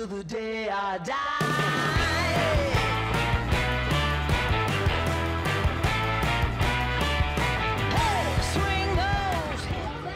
till the day I die. Hey, swing those hips.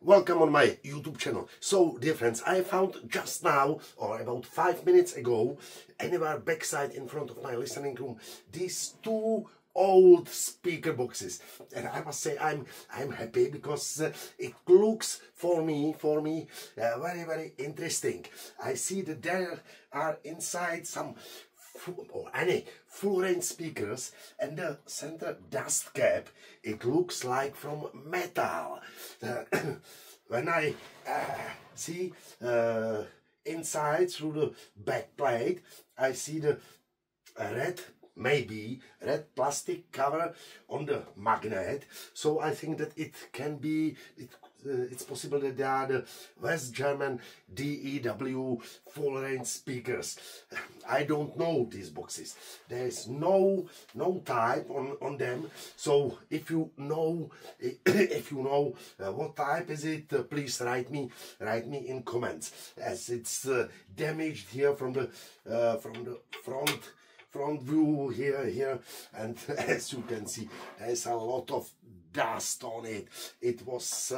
Welcome on my YouTube channel. So, dear friends, I found just now, or about 5 minutes ago, anywhere backside in front of my listening room, these two old speaker boxes, and I must say I'm happy because it looks for me very, very interesting. I see that there are inside some full range speakers, and the center dust cap, it looks like from metal. When I see inside through the back plate, I see the maybe red plastic cover on the magnet, so I think that it can be, it's possible that they are the West German DEW full range speakers. I don't know these boxes. There is no type on them. So if you know what type is it, please write me in comments, as it's damaged here from the front view here, and as you can see, there's a lot of dust on it. It was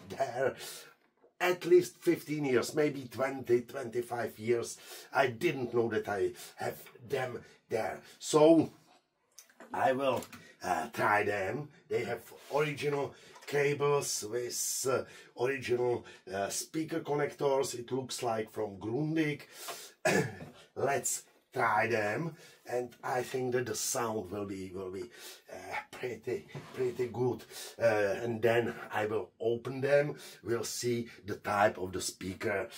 there at least 15 years, maybe 20-25 years. I didn't know that I have them there, so I will try them. They have original cables with original speaker connectors. It looks like from Grundig. Let's try them, and I think that the sound will be pretty good, and then I will open them. We'll see the type of the speaker.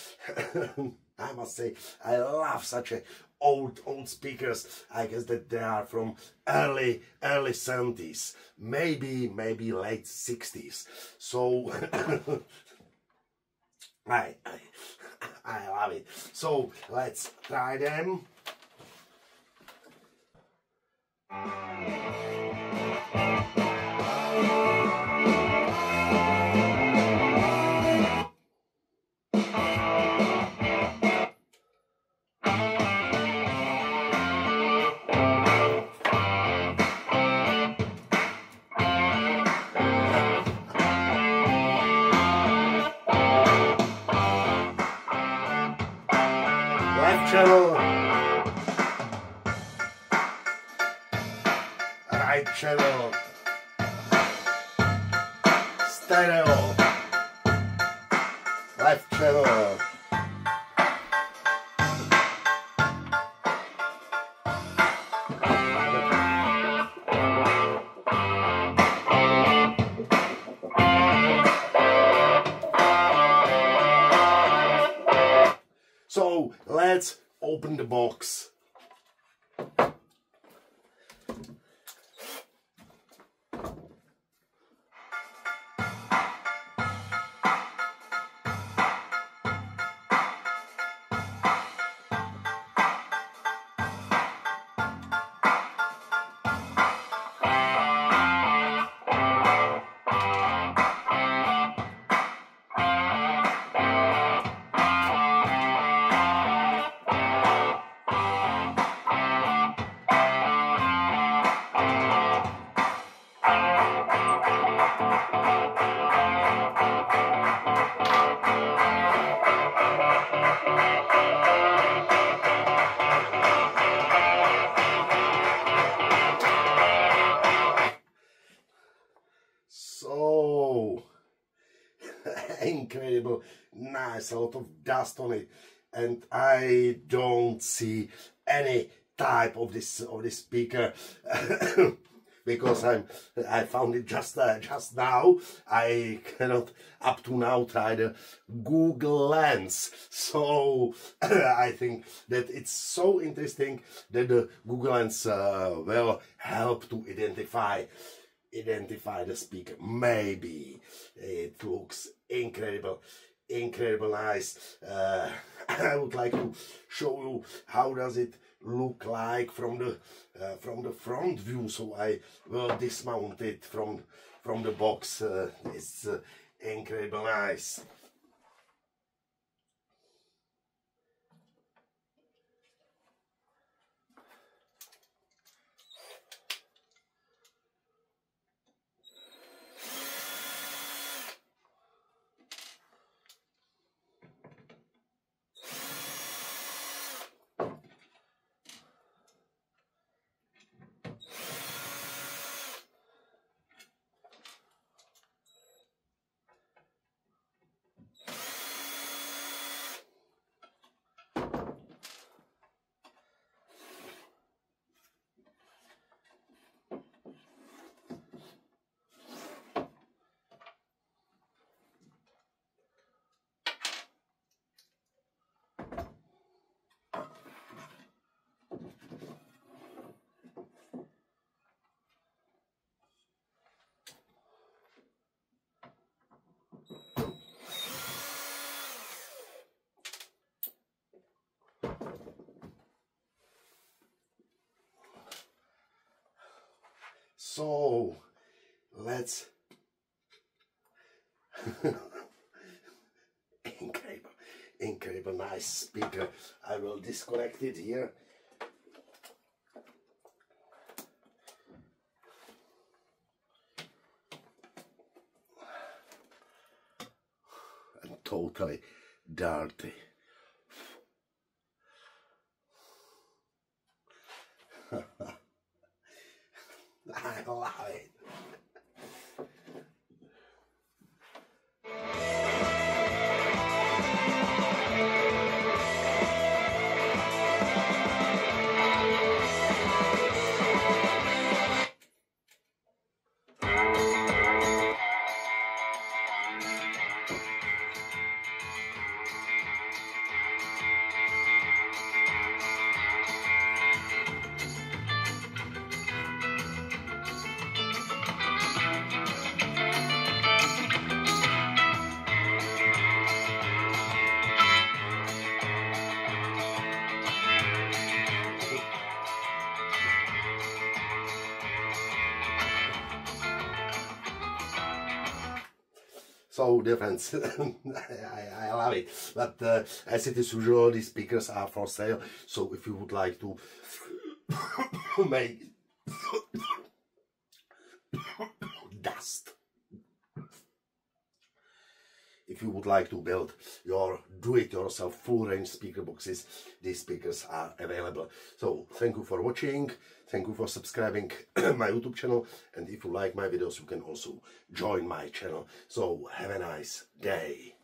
I must say, I love such a old speakers. I guess that they are from early 70s, maybe late 60s. So I love it. So let's try them. Left channel, right channel, stereo, left channel. So let's open the box. So incredible, nice, a lot of dust on it, and I don't see any type of this speaker because I found it just now. I cannot up to now try the Google Lens, so I think that it's so interesting that the Google Lens will help to identify the speaker. Maybe it looks incredible nice. I would like to show you how does it look like from the front view, so I will dismount it from the box. It's incredible nice. So let's incredible nice speaker. I will disconnect it here. And totally dirty. I love it. So dear friends, I love it, but as it is usual, these speakers are for sale, so if you would like to make dust, if you would like to build your do-it-yourself full-range speaker boxes, these speakers are available. So thank you for watching, thank you for subscribing my YouTube channel, and if you like my videos you can also join my channel. So have a nice day.